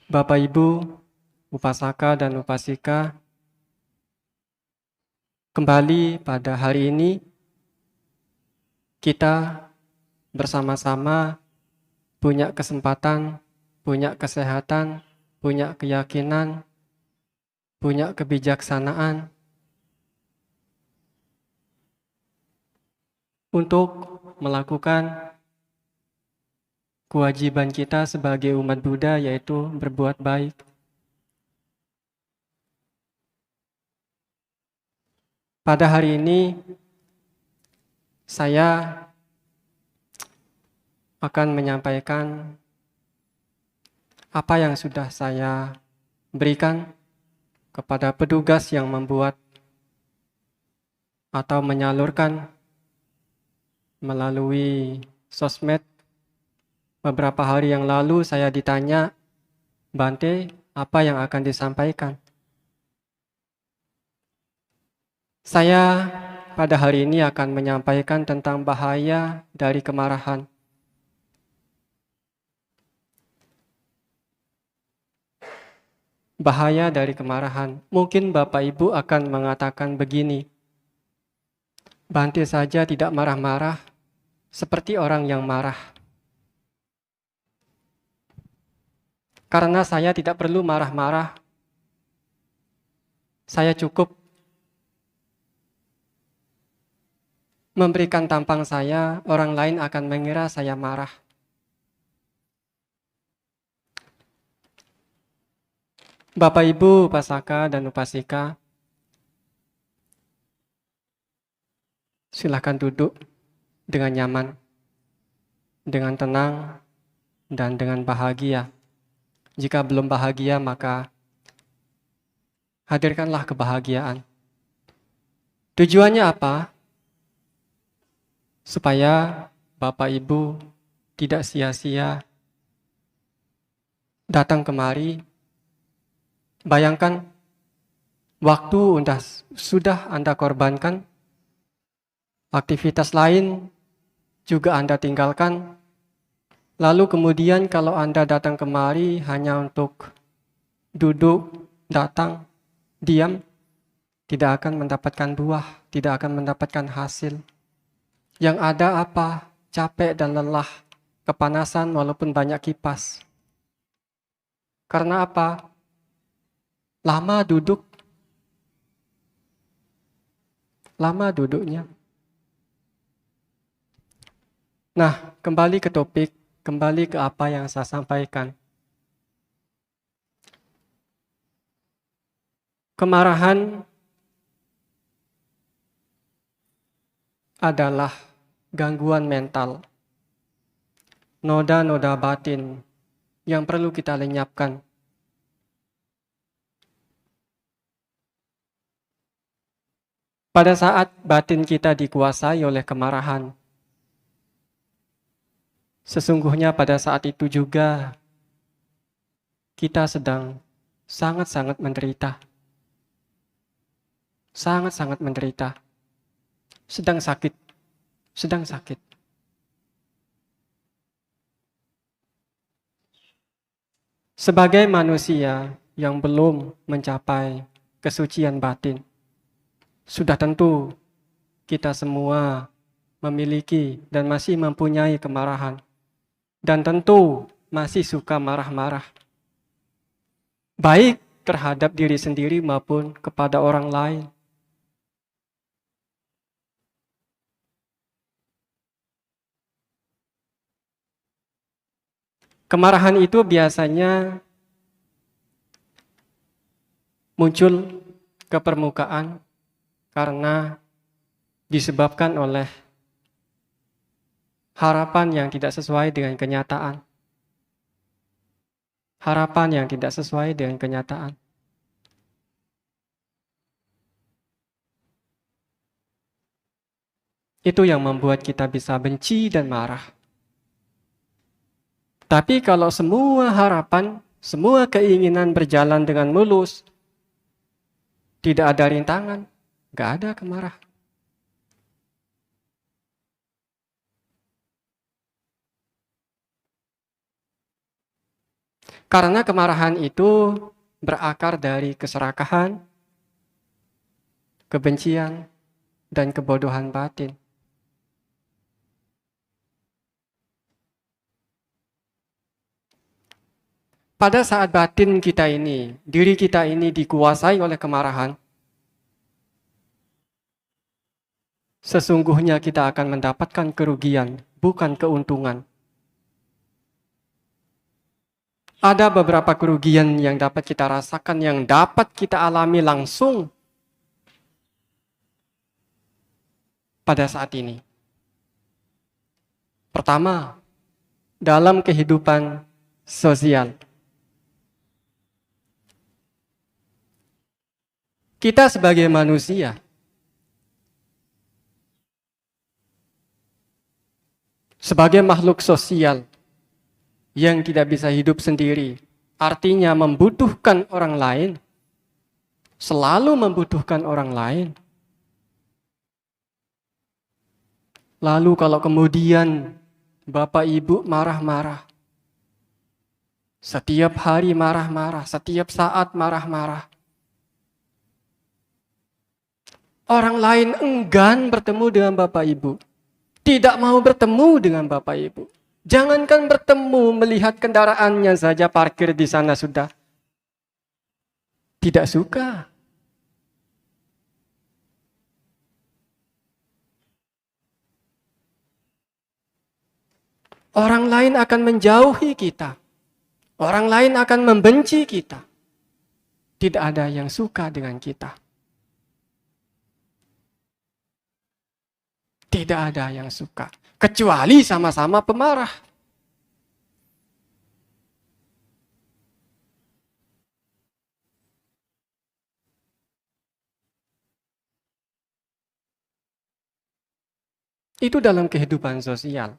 Bapak Ibu, Upasaka dan Upasika, kembali pada hari ini kita bersama-sama punya kesempatan, punya kesehatan, punya keyakinan, punya kebijaksanaan untuk melakukan kewajiban kita sebagai umat Buddha, yaitu berbuat baik. Pada hari ini saya akan menyampaikan apa yang sudah saya berikan kepada petugas yang membuat atau menyalurkan melalui sosmed. Beberapa hari yang lalu saya ditanya, Bante, apa yang akan disampaikan? Saya pada hari ini akan menyampaikan tentang bahaya dari kemarahan. Bahaya dari kemarahan. Mungkin Bapak Ibu akan mengatakan begini, Bante saja tidak marah-marah, seperti orang yang marah. Karena saya tidak perlu marah-marah, saya cukup memberikan tampang saya, orang lain akan mengira saya marah. Bapak Ibu, Upasaka dan Upasika, silakan duduk dengan nyaman, dengan tenang, dan dengan bahagia. Jika belum bahagia, maka hadirkanlah kebahagiaan. Tujuannya apa? Supaya Bapak Ibu tidak sia-sia datang kemari. Bayangkan, waktu sudah Anda korbankan, aktivitas lain juga Anda tinggalkan. Lalu kemudian kalau Anda datang kemari hanya untuk duduk, datang, diam, tidak akan mendapatkan buah, tidak akan mendapatkan hasil. Yang ada apa? Capek dan lelah, kepanasan walaupun banyak kipas. Karena apa? Lama duduknya. Nah, kembali ke topik, kembali ke apa yang saya sampaikan. Kemarahan adalah gangguan mental, noda-noda batin yang perlu kita lenyapkan. Pada saat batin kita dikuasai oleh kemarahan, sesungguhnya pada saat itu juga kita sedang sangat-sangat menderita. Sangat-sangat menderita. Sedang sakit. Sebagai manusia yang belum mencapai kesucian batin, sudah tentu kita semua memiliki dan masih mempunyai kemarahan. Dan tentu masih suka marah-marah. Baik terhadap diri sendiri maupun kepada orang lain. Kemarahan itu biasanya muncul ke permukaan karena disebabkan oleh harapan yang tidak sesuai dengan kenyataan. Harapan yang tidak sesuai dengan kenyataan. Itu yang membuat kita bisa benci dan marah. Tapi kalau semua harapan, semua keinginan berjalan dengan mulus, tidak ada rintangan, gak ada kemarahan. Karena kemarahan itu berakar dari keserakahan, kebencian, dan kebodohan batin. Pada saat batin kita ini, diri kita ini dikuasai oleh kemarahan, sesungguhnya kita akan mendapatkan kerugian, bukan keuntungan. Ada beberapa kerugian yang dapat kita rasakan, yang dapat kita alami langsung pada saat ini. Pertama, dalam kehidupan sosial. Kita sebagai manusia, sebagai makhluk sosial yang tidak bisa hidup sendiri, artinya membutuhkan orang lain, selalu membutuhkan orang lain. Lalu kalau kemudian Bapak Ibu marah-marah, setiap hari marah-marah, setiap saat marah-marah, orang lain enggan bertemu dengan Bapak Ibu, tidak mau bertemu dengan Bapak Ibu. Jangankan bertemu, melihat kendaraannya saja parkir di sana sudah tidak suka. Orang lain akan menjauhi kita. Orang lain akan membenci kita. Tidak ada yang suka dengan kita. Tidak ada yang suka, kecuali sama-sama pemarah. Itu dalam kehidupan sosial.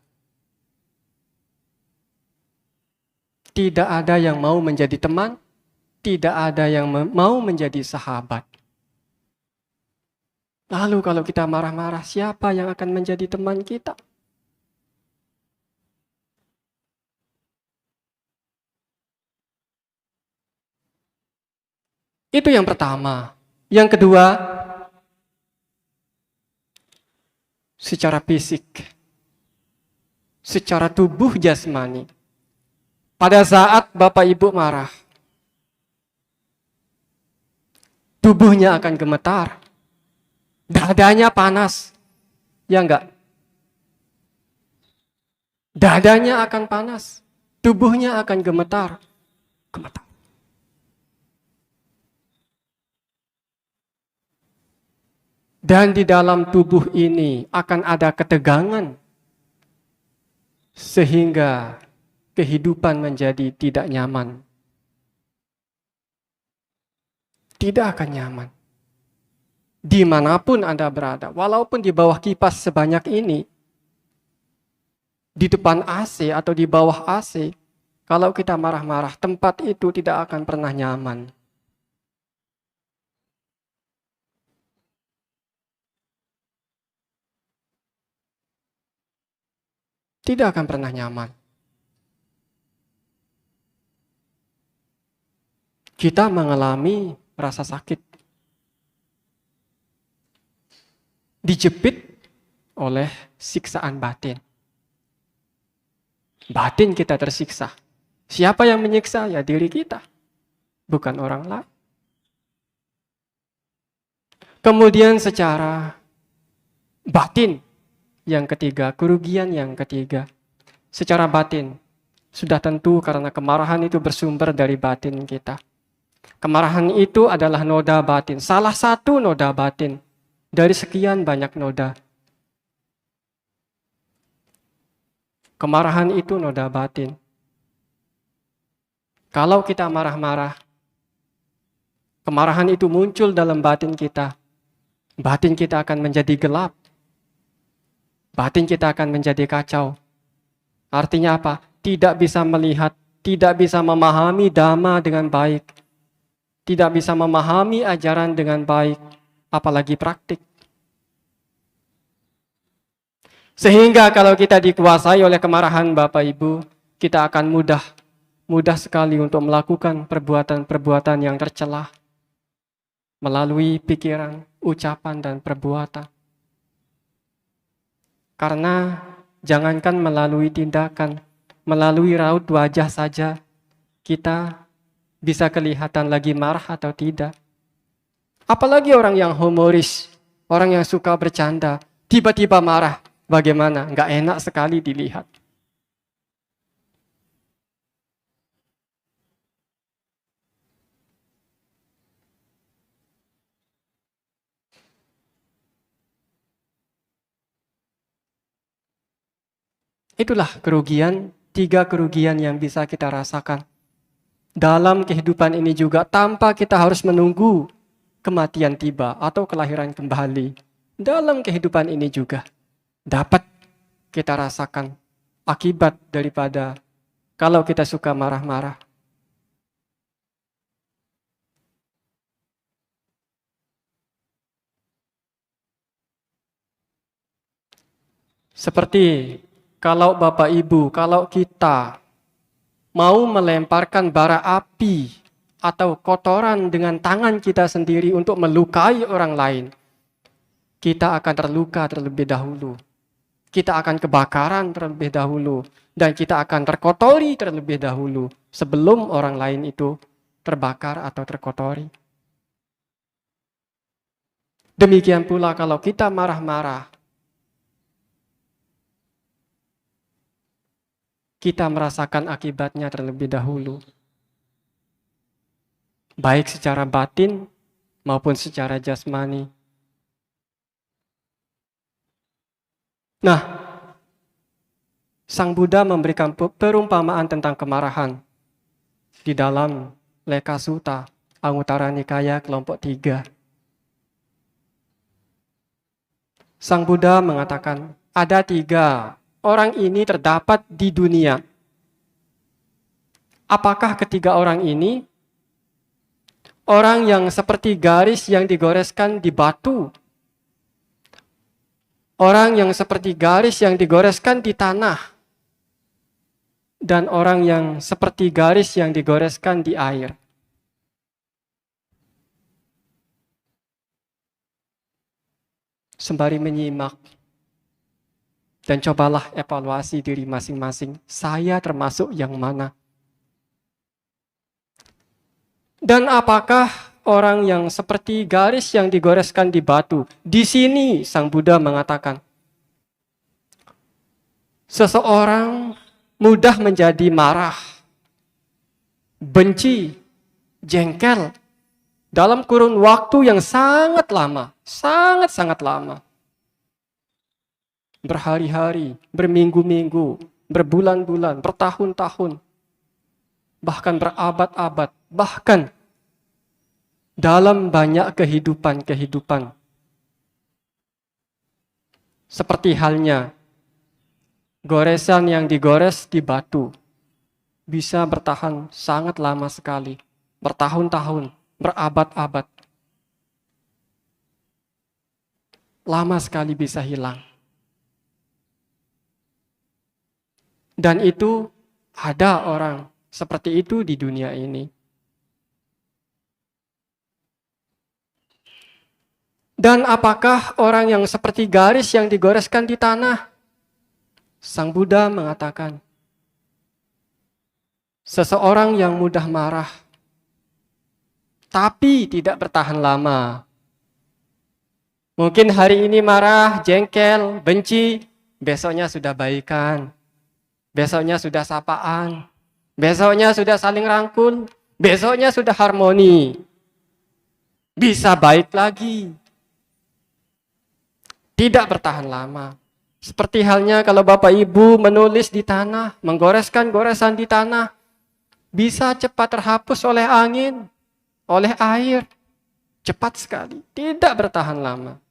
Tidak ada yang mau menjadi teman, tidak ada yang mau menjadi sahabat. Lalu kalau kita marah-marah, siapa yang akan menjadi teman kita? Itu yang pertama. Yang kedua, secara fisik, secara tubuh jasmani. Pada saat Bapak Ibu marah, tubuhnya akan gemetar. Dadanya panas, ya enggak? Dadanya akan panas, tubuhnya akan gemetar. Dan di dalam tubuh ini akan ada ketegangan, sehingga kehidupan menjadi tidak nyaman. Tidak akan nyaman. Dimanapun Anda berada, walaupun di bawah kipas sebanyak ini, di depan AC atau di bawah AC, kalau kita marah-marah, tempat itu tidak akan pernah nyaman. Tidak akan pernah nyaman. Kita mengalami rasa sakit, dijepit oleh siksaan batin. Batin kita tersiksa. Siapa yang menyiksa? Ya diri kita, bukan orang lain. Kemudian secara batin, yang ketiga, kerugian yang ketiga. Secara batin, sudah tentu karena kemarahan itu bersumber dari batin kita. Kemarahan itu adalah noda batin, salah satu noda batin dari sekian banyak noda. Kemarahan itu noda batin. Kalau kita marah-marah, kemarahan itu muncul dalam batin kita. Batin kita akan menjadi gelap. Batin kita akan menjadi kacau. Artinya apa? Tidak bisa melihat, tidak bisa memahami dhamma dengan baik. Tidak bisa memahami ajaran dengan baik, apalagi praktik. Sehingga kalau kita dikuasai oleh kemarahan Bapak Ibu, kita akan mudah mudah sekali untuk melakukan perbuatan-perbuatan yang tercela melalui pikiran, ucapan, dan perbuatan. Karena jangankan melalui tindakan, melalui raut wajah saja, kita bisa kelihatan lagi marah atau tidak. Apalagi orang yang humoris, orang yang suka bercanda, tiba-tiba marah. Bagaimana? Nggak enak sekali dilihat. Itulah kerugian, 3 kerugian yang bisa kita rasakan. Dalam kehidupan ini juga tanpa kita harus menunggu kematian tiba atau kelahiran kembali. Dalam kehidupan ini juga dapat kita rasakan akibat daripada kalau kita suka marah-marah. Seperti kalau Bapak Ibu, kalau kita mau melemparkan bara api atau kotoran dengan tangan kita sendiri untuk melukai orang lain, kita akan terluka terlebih dahulu. Kita akan kebakaran terlebih dahulu. Dan kita akan terkotori terlebih dahulu sebelum orang lain itu terbakar atau terkotori. Demikian pula kalau kita marah-marah, kita merasakan akibatnya terlebih dahulu. Baik secara batin maupun secara jasmani. Nah, Sang Buddha memberikan perumpamaan tentang kemarahan di dalam Leka Sutta, Anguttara Nikaya kelompok 3. Sang Buddha mengatakan, ada 3 orang ini terdapat di dunia. Apakah ketiga orang ini? Orang yang seperti garis yang digoreskan di batu. Orang yang seperti garis yang digoreskan di tanah. Dan orang yang seperti garis yang digoreskan di air. Sembari menyimak, dan cobalah evaluasi diri masing-masing. Saya termasuk yang mana? Dan apakah orang yang seperti garis yang digoreskan di batu? Di sini Sang Buddha mengatakan, seseorang mudah menjadi marah, benci, jengkel dalam kurun waktu yang sangat lama, sangat-sangat lama. Berhari-hari, berminggu-minggu, berbulan-bulan, bertahun-tahun, bahkan berabad-abad, bahkan dalam banyak kehidupan-kehidupan. Seperti halnya goresan yang digores di batu bisa bertahan sangat lama sekali, bertahun-tahun, berabad-abad. Lama sekali bisa hilang. Dan itu ada orang seperti itu di dunia ini. Dan apakah orang yang seperti garis yang digoreskan di tanah? Sang Buddha mengatakan, seseorang yang mudah marah, tapi tidak bertahan lama. Mungkin hari ini marah, jengkel, benci, besoknya sudah baikan. Besoknya sudah sapaan, besoknya sudah saling rangkul, besoknya sudah harmoni. Bisa baik lagi. Tidak bertahan lama. Seperti halnya kalau Bapak Ibu menulis di tanah, menggoreskan goresan di tanah, bisa cepat terhapus oleh angin, oleh air. Cepat sekali, tidak bertahan lama.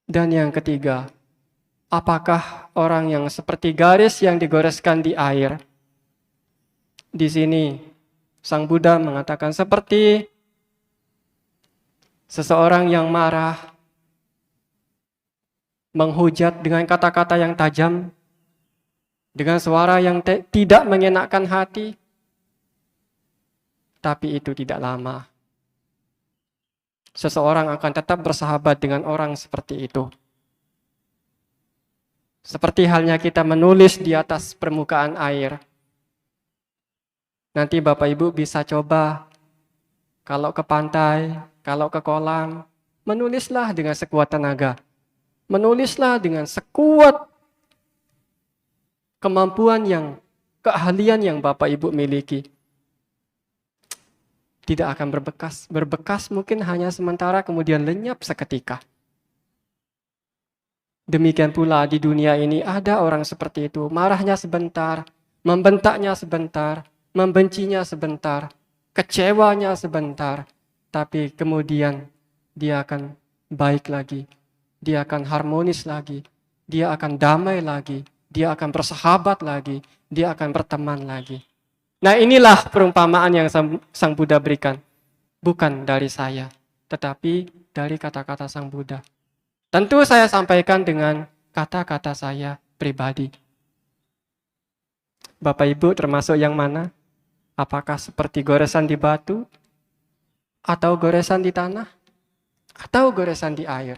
Dan yang ketiga, apakah orang yang seperti garis yang digoreskan di air? Di sini Sang Buddha mengatakan seperti seseorang yang marah, menghujat dengan kata-kata yang tajam, dengan suara yang tidak mengenakkan hati, tapi itu tidak lama. Seseorang akan tetap bersahabat dengan orang seperti itu. Seperti halnya kita menulis di atas permukaan air. Nanti Bapak Ibu bisa coba, kalau ke pantai, kalau ke kolam, menulislah dengan sekuat tenaga. Menulislah dengan sekuat kemampuan keahlian yang Bapak Ibu miliki. Tidak akan berbekas. Berbekas mungkin hanya sementara, kemudian lenyap seketika. Demikian pula di dunia ini ada orang seperti itu. Marahnya sebentar, membentaknya sebentar, membencinya sebentar, kecewanya sebentar. Tapi kemudian dia akan baik lagi. Dia akan harmonis lagi. Dia akan damai lagi. Dia akan bersahabat lagi. Dia akan berteman lagi. Nah, inilah perumpamaan yang Sang Buddha berikan. Bukan dari saya, tetapi dari kata-kata Sang Buddha. Tentu saya sampaikan dengan kata-kata saya pribadi. Bapak Ibu termasuk yang mana? Apakah seperti goresan di batu? Atau goresan di tanah? Atau goresan di air?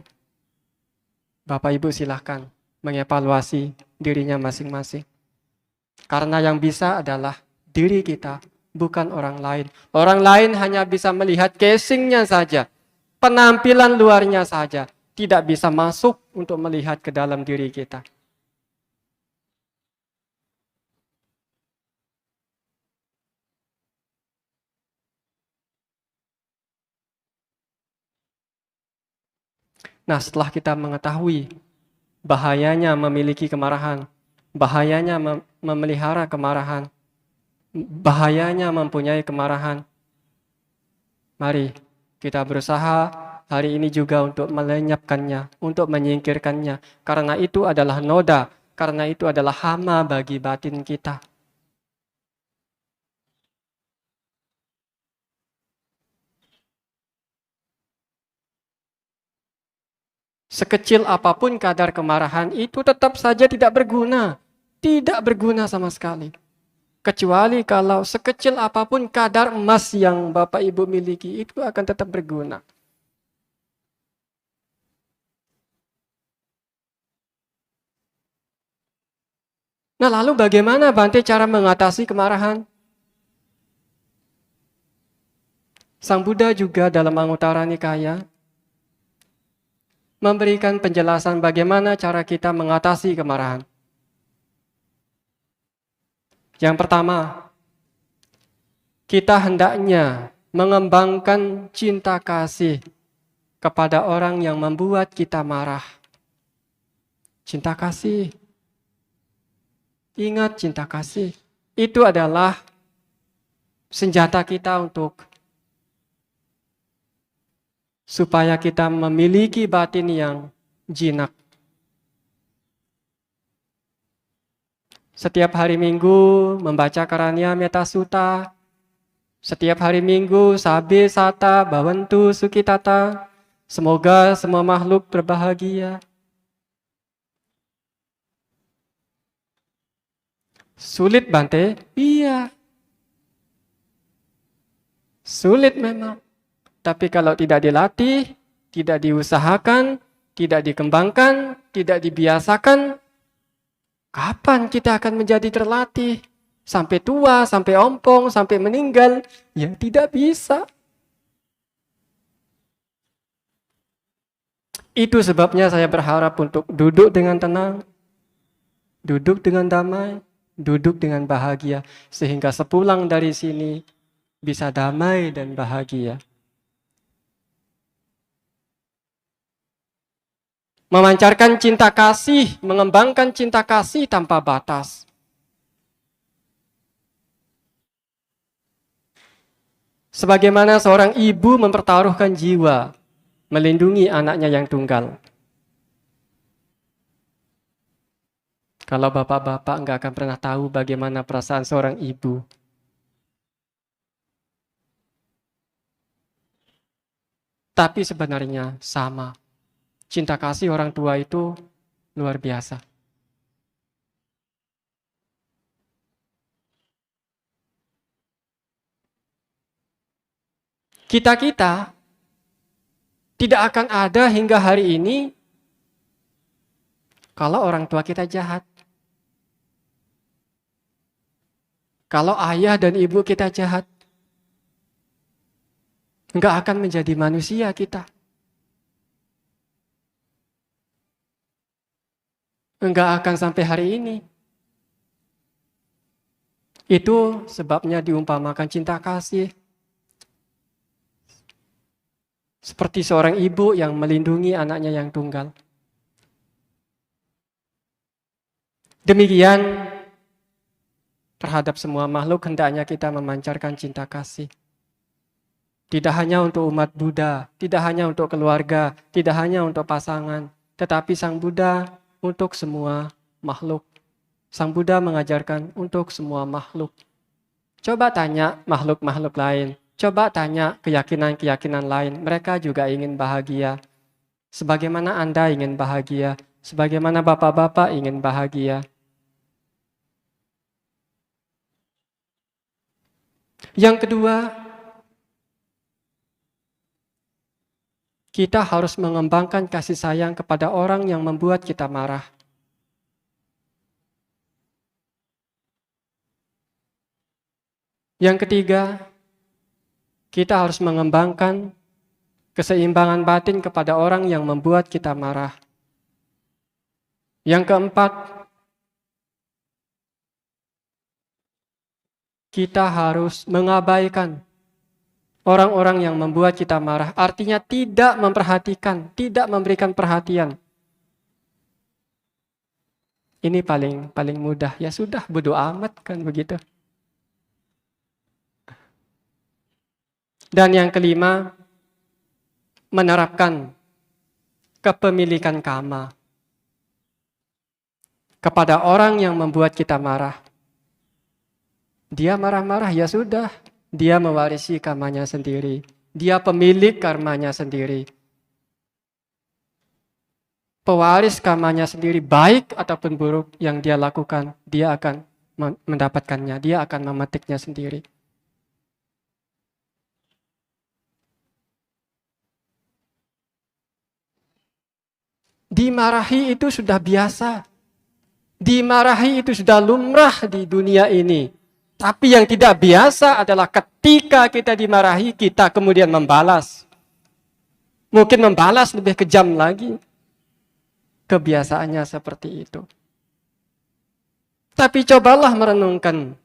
Bapak Ibu silahkan mengevaluasi dirinya masing-masing. Karena yang bisa adalah diri kita, bukan orang lain. Orang lain hanya bisa melihat casingnya saja, penampilan luarnya saja, tidak bisa masuk untuk melihat ke dalam diri kita. Nah, setelah kita mengetahui bahayanya memiliki kemarahan, bahayanya memelihara kemarahan, bahayanya mempunyai kemarahan, mari kita berusaha hari ini juga untuk melenyapkannya, untuk menyingkirkannya. Karena itu adalah noda, karena itu adalah hama bagi batin kita. Sekecil apapun kadar kemarahan itu tetap saja tidak berguna. Tidak berguna sama sekali. Kecuali kalau sekecil apapun kadar emas yang Bapak Ibu miliki, itu akan tetap berguna. Nah, lalu bagaimana Bante cara mengatasi kemarahan? Sang Buddha juga dalam Anguttara Nikaya memberikan penjelasan bagaimana cara kita mengatasi kemarahan. Yang pertama, kita hendaknya mengembangkan cinta kasih kepada orang yang membuat kita marah. Cinta kasih. Ingat, cinta kasih itu adalah senjata kita supaya kita memiliki batin yang jinak. Setiap hari Minggu membaca Karania Metta Sutta. Setiap hari Minggu Sabe Sata Bhavantu Sukitata. Semoga semua makhluk berbahagia. Sulit Bante? Iya. Sulit memang. Tapi kalau tidak dilatih, tidak diusahakan, tidak dikembangkan, tidak dibiasakan, kapan kita akan menjadi terlatih? Sampai tua, sampai ompong, sampai meninggal? Ya tidak bisa. Itu sebabnya saya berharap untuk duduk dengan tenang, duduk dengan damai, duduk dengan bahagia. Sehingga sepulang dari sini bisa damai dan bahagia. Memancarkan cinta kasih, mengembangkan cinta kasih tanpa batas. Sebagaimana seorang ibu mempertaruhkan jiwa, melindungi anaknya yang tunggal. Kalau bapak-bapak nggak akan pernah tahu bagaimana perasaan seorang ibu. Tapi sebenarnya sama. Cinta kasih orang tua itu luar biasa. Kita-kita tidak akan ada hingga hari ini kalau orang tua kita jahat. Kalau ayah dan ibu kita jahat. Enggak akan menjadi manusia kita. Enggak akan sampai hari ini. Itu sebabnya diumpamakan cinta kasih. Seperti seorang ibu yang melindungi anaknya yang tunggal. Demikian terhadap semua makhluk hendaknya kita memancarkan cinta kasih. Tidak hanya untuk umat Buddha, tidak hanya untuk keluarga, tidak hanya untuk pasangan, tetapi Sang Buddha untuk semua makhluk. Sang Buddha mengajarkan untuk semua makhluk. Coba tanya makhluk-makhluk lain. Coba tanya keyakinan-keyakinan lain. Mereka juga ingin bahagia. Sebagaimana Anda ingin bahagia. Sebagaimana bapak-bapak ingin bahagia. Yang kedua, kita harus mengembangkan kasih sayang kepada orang yang membuat kita marah. Yang ketiga, kita harus mengembangkan keseimbangan batin kepada orang yang membuat kita marah. Yang keempat, kita harus mengabaikan orang-orang yang membuat kita marah. Artinya tidak memperhatikan, tidak memberikan perhatian. Ini paling mudah. Ya sudah, bodo amat kan begitu. Dan yang kelima, menerapkan kepemilikan kama kepada orang yang membuat kita marah. Dia marah-marah, ya sudah. Dia mewarisi kamanya sendiri. Dia pemilik karmanya sendiri. Pewaris kamanya sendiri, baik ataupun buruk yang dia lakukan, dia akan mendapatkannya. Dia akan memetiknya sendiri. Dimarahi itu sudah biasa. Dimarahi itu sudah lumrah di dunia ini. Tapi yang tidak biasa adalah ketika kita dimarahi, kita kemudian membalas. Mungkin membalas lebih kejam lagi. Kebiasaannya seperti itu. Tapi cobalah merenungkan.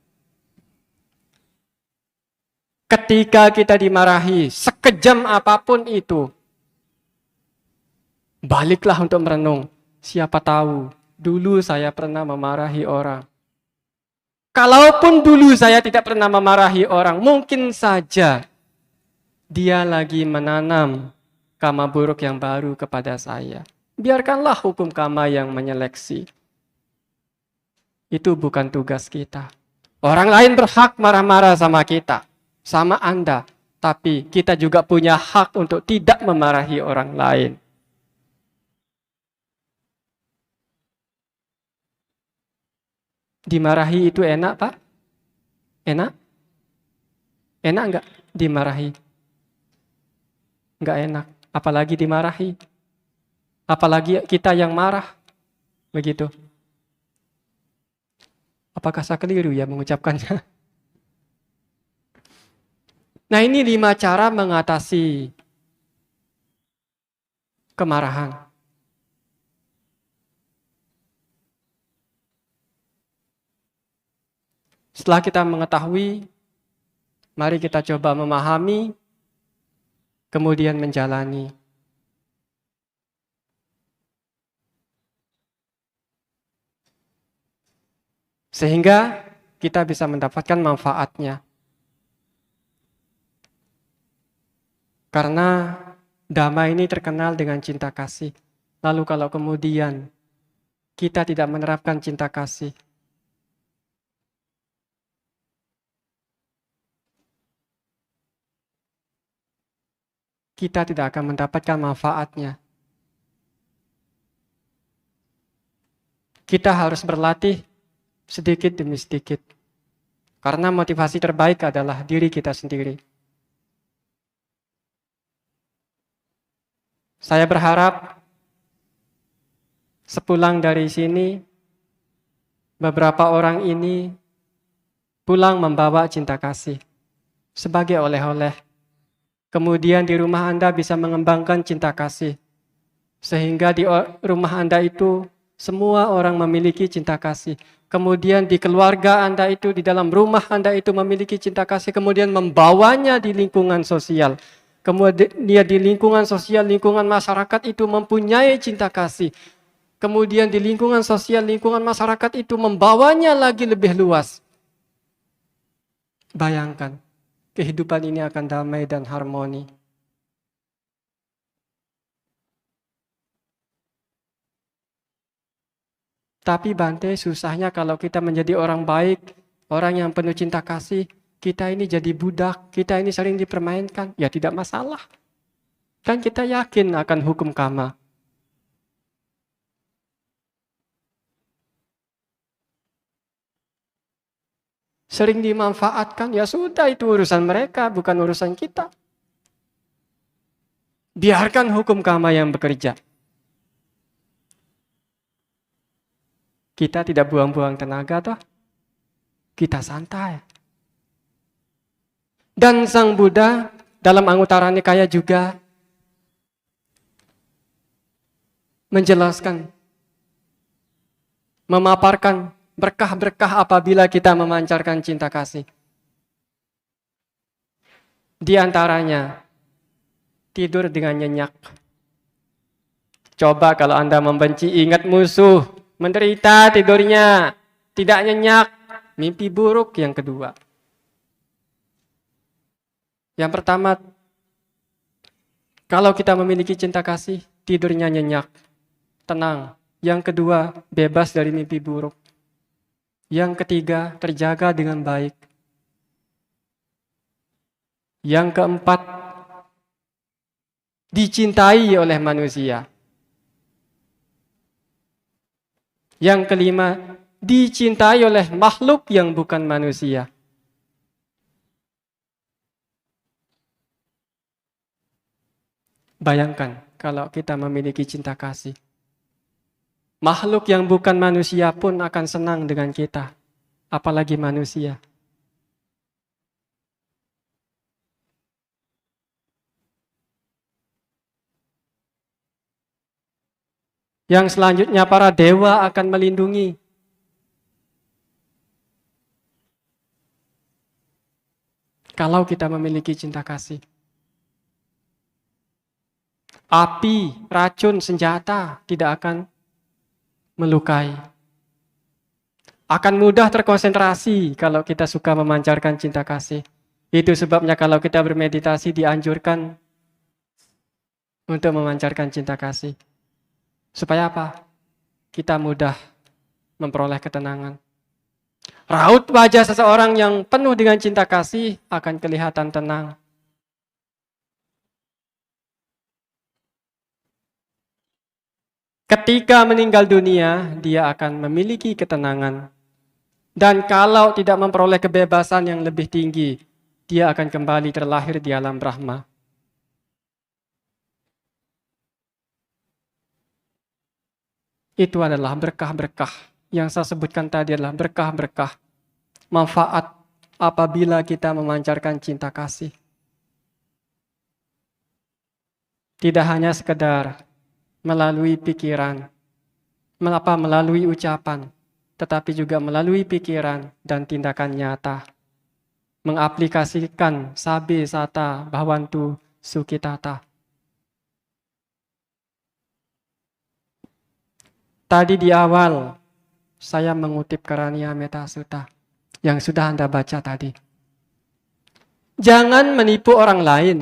Ketika kita dimarahi, sekejam apapun itu, baliklah untuk merenung. Siapa tahu, dulu saya pernah memarahi orang. Kalaupun dulu saya tidak pernah memarahi orang, mungkin saja dia lagi menanam karma buruk yang baru kepada saya. Biarkanlah hukum karma yang menyeleksi. Itu bukan tugas kita. Orang lain berhak marah-marah sama kita, sama Anda. Tapi kita juga punya hak untuk tidak memarahi orang lain. Dimarahi itu enak, Pak? Enak? Enak enggak dimarahi? Enggak enak. Apalagi dimarahi. Apalagi kita yang marah. Begitu. Apakah saya keliru ya mengucapkannya? Nah, ini 5 cara mengatasi kemarahan. Setelah kita mengetahui, mari kita coba memahami, kemudian menjalani. Sehingga kita bisa mendapatkan manfaatnya. Karena Dhamma ini terkenal dengan cinta kasih. Lalu kalau kemudian kita tidak menerapkan cinta kasih, kita tidak akan mendapatkan manfaatnya. kita harus berlatih sedikit demi sedikit. Karena motivasi terbaik adalah diri kita sendiri. Saya berharap sepulang dari sini, beberapa orang ini pulang membawa cinta kasih sebagai oleh-oleh. Kemudian di rumah Anda bisa mengembangkan cinta kasih. Sehingga di rumah Anda itu semua orang memiliki cinta kasih. Kemudian di keluarga Anda itu, di dalam rumah Anda itu memiliki cinta kasih. Kemudian membawanya di lingkungan sosial. Kemudian dia di lingkungan sosial, lingkungan masyarakat itu mempunyai cinta kasih. Kemudian di lingkungan sosial, lingkungan masyarakat itu membawanya lagi lebih luas. Bayangkan, kehidupan ini akan damai dan harmoni. Tapi Bante, susahnya kalau kita menjadi orang baik, orang yang penuh cinta kasih, kita ini jadi budak, kita ini sering dipermainkan. Ya tidak masalah. Kan kita yakin akan hukum karma. Sering dimanfaatkan, ya sudah itu urusan mereka, bukan urusan kita. Biarkan hukum karma yang bekerja. Kita tidak buang-buang tenaga toh. Kita santai. Dan Sang Buddha dalam Anguttara Nikaya juga menjelaskan, memaparkan berkah-berkah apabila kita memancarkan cinta kasih. Di antaranya, tidur dengan nyenyak. Coba kalau Anda membenci, ingat musuh, menderita tidurnya, tidak nyenyak, mimpi buruk yang kedua. Yang pertama, kalau kita memiliki cinta kasih, tidurnya nyenyak, tenang. Yang kedua, bebas dari mimpi buruk. Yang ketiga, terjaga dengan baik. Yang keempat, dicintai oleh manusia. Yang kelima, dicintai oleh makhluk yang bukan manusia. Bayangkan kalau kita memiliki cinta kasih. Makhluk yang bukan manusia pun akan senang dengan kita. Apalagi manusia. Yang selanjutnya para dewa akan melindungi. Kalau kita memiliki cinta kasih. Api, racun, senjata tidak akan melukai. Akan mudah terkonsentrasi kalau kita suka memancarkan cinta kasih. Itu sebabnya kalau kita bermeditasi dianjurkan untuk memancarkan cinta kasih. Supaya apa? Kita mudah memperoleh ketenangan. Raut wajah seseorang yang penuh dengan cinta kasih akan kelihatan tenang. Ketika meninggal dunia, dia akan memiliki ketenangan. Dan kalau tidak memperoleh kebebasan yang lebih tinggi, dia akan kembali terlahir di alam Brahma. Itu adalah berkah-berkah. Yang saya sebutkan tadi adalah berkah-berkah. Manfaat apabila kita memancarkan cinta kasih. Tidak hanya sekedar melalui pikiran, melalui ucapan, tetapi juga melalui pikiran dan tindakan nyata. Mengaplikasikan sabi sata bhavantu sukhitata. Tadi di awal, saya mengutip Karaniya Metta Sutta yang sudah Anda baca tadi. Jangan menipu orang lain.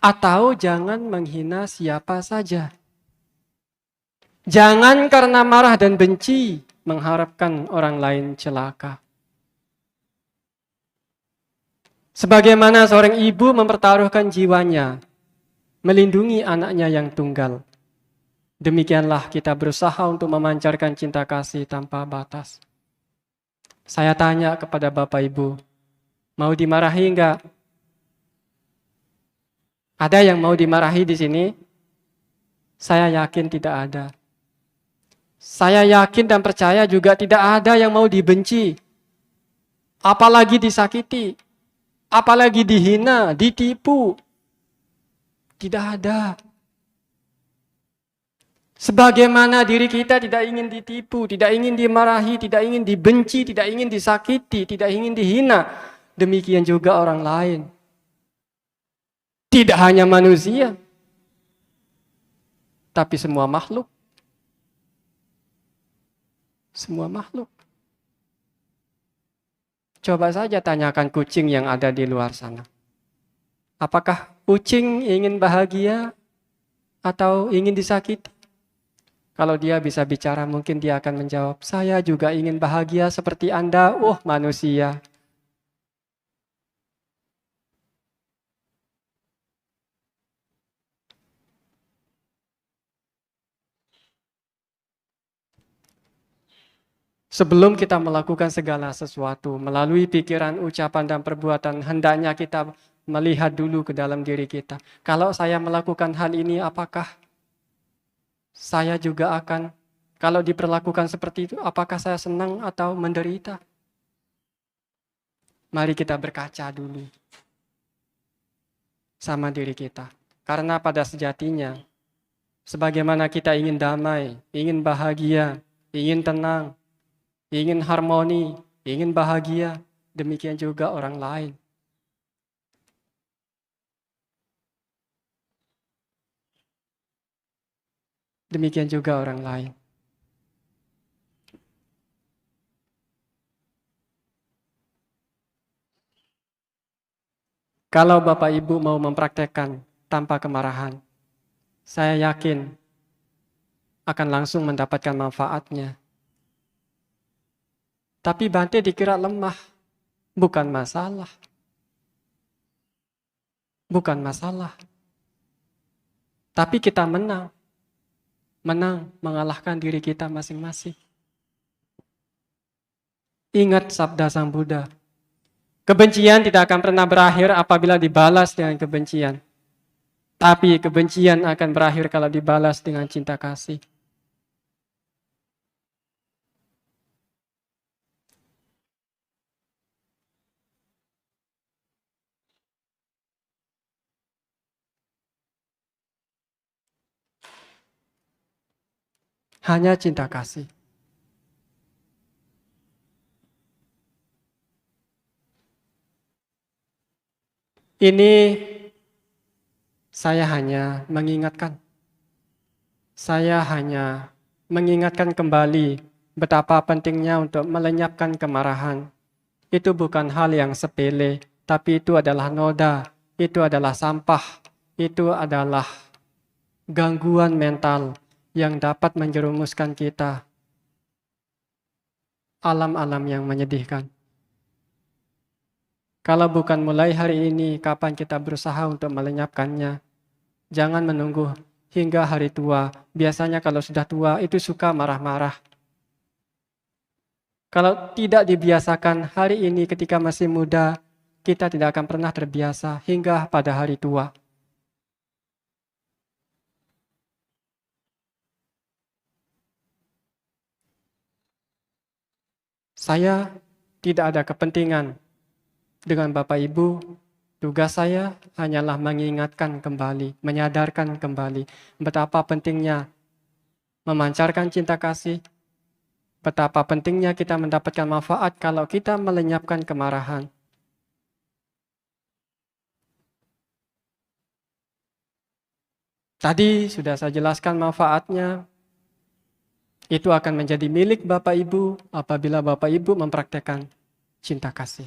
Atau jangan menghina siapa saja. Jangan karena marah dan benci mengharapkan orang lain celaka. Sebagaimana seorang ibu mempertaruhkan jiwanya, melindungi anaknya yang tunggal. Demikianlah kita berusaha untuk memancarkan cinta kasih tanpa batas. Saya tanya kepada Bapak Ibu, mau dimarahi enggak? Ada yang mau dimarahi di sini? Saya yakin tidak ada. Saya yakin dan percaya juga tidak ada yang mau dibenci. Apalagi disakiti. Apalagi dihina, ditipu. Tidak ada. Sebagaimana diri kita tidak ingin ditipu, tidak ingin dimarahi, tidak ingin dibenci, tidak ingin disakiti, tidak ingin dihina. Demikian juga orang lain. Tidak hanya manusia, tapi semua makhluk. Semua makhluk. Coba saja tanyakan kucing yang ada di luar sana. Apakah kucing ingin bahagia atau ingin disakiti? Kalau dia bisa bicara, mungkin dia akan menjawab, saya juga ingin bahagia seperti Anda, manusia. Sebelum kita melakukan segala sesuatu, melalui pikiran, ucapan, dan perbuatan, hendaknya kita melihat dulu ke dalam diri kita. Kalau saya melakukan hal ini, apakah saya juga akan, kalau diperlakukan seperti itu, apakah saya senang atau menderita? Mari kita berkaca dulu sama diri kita. Karena pada sejatinya, sebagaimana kita ingin damai, ingin bahagia, ingin tenang, ingin harmoni, ingin bahagia, demikian juga orang lain. Demikian juga orang lain. Kalau Bapak Ibu mau mempraktekkan tanpa kemarahan, saya yakin akan langsung mendapatkan manfaatnya. Tapi Bante dikira lemah, bukan masalah. Bukan masalah. Tapi kita menang. Menang mengalahkan diri kita masing-masing. Ingat sabda Sang Buddha. Kebencian tidak akan pernah berakhir apabila dibalas dengan kebencian. Tapi kebencian akan berakhir kalau dibalas dengan cinta kasih. Hanya cinta kasih. Ini saya hanya mengingatkan. Saya hanya mengingatkan kembali betapa pentingnya untuk melenyapkan kemarahan. Itu bukan hal yang sepele, tapi itu adalah noda, itu adalah sampah, itu adalah gangguan mental yang dapat menjerumuskan kita alam-alam yang menyedihkan. Kalau bukan mulai hari ini, kapan kita berusaha untuk melenyapkannya? Jangan menunggu hingga hari tua. Biasanya kalau sudah tua itu suka marah-marah. Kalau tidak dibiasakan hari ini ketika masih muda, kita tidak akan pernah terbiasa hingga pada hari tua. Saya tidak ada kepentingan dengan Bapak Ibu. Tugas saya hanyalah mengingatkan kembali, menyadarkan kembali betapa pentingnya memancarkan cinta kasih, betapa pentingnya kita mendapatkan manfaat kalau kita melenyapkan kemarahan. Tadi sudah saya jelaskan manfaatnya. Itu akan menjadi milik Bapak Ibu apabila Bapak Ibu mempraktekkan cinta kasih.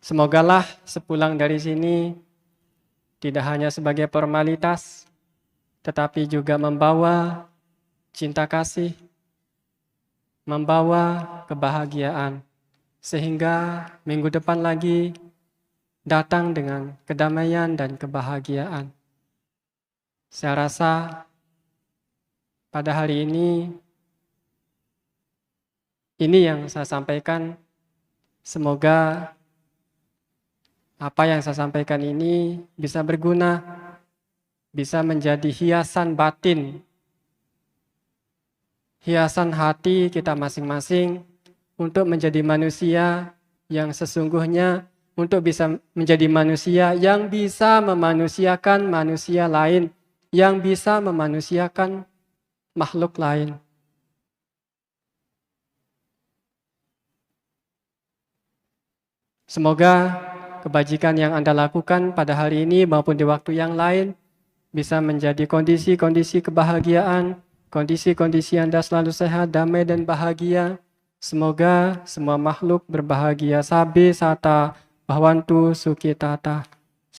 Semogalah sepulang dari sini tidak hanya sebagai formalitas, tetapi juga membawa cinta kasih, membawa kebahagiaan, sehingga minggu depan lagi datang dengan kedamaian dan kebahagiaan. Saya rasa pada hari ini yang saya sampaikan. Semoga apa yang saya sampaikan ini bisa berguna, bisa menjadi hiasan batin, hiasan hati kita masing-masing untuk menjadi manusia yang sesungguhnya, untuk bisa menjadi manusia yang bisa memanusiakan manusia lain, yang bisa memanusiakan makhluk lain. Semoga kebajikan yang Anda lakukan pada hari ini maupun di waktu yang lain bisa menjadi kondisi-kondisi kebahagiaan, kondisi-kondisi Anda selalu sehat, damai, dan bahagia. Semoga semua makhluk berbahagia. Sabe sata bhavantu sukhitata.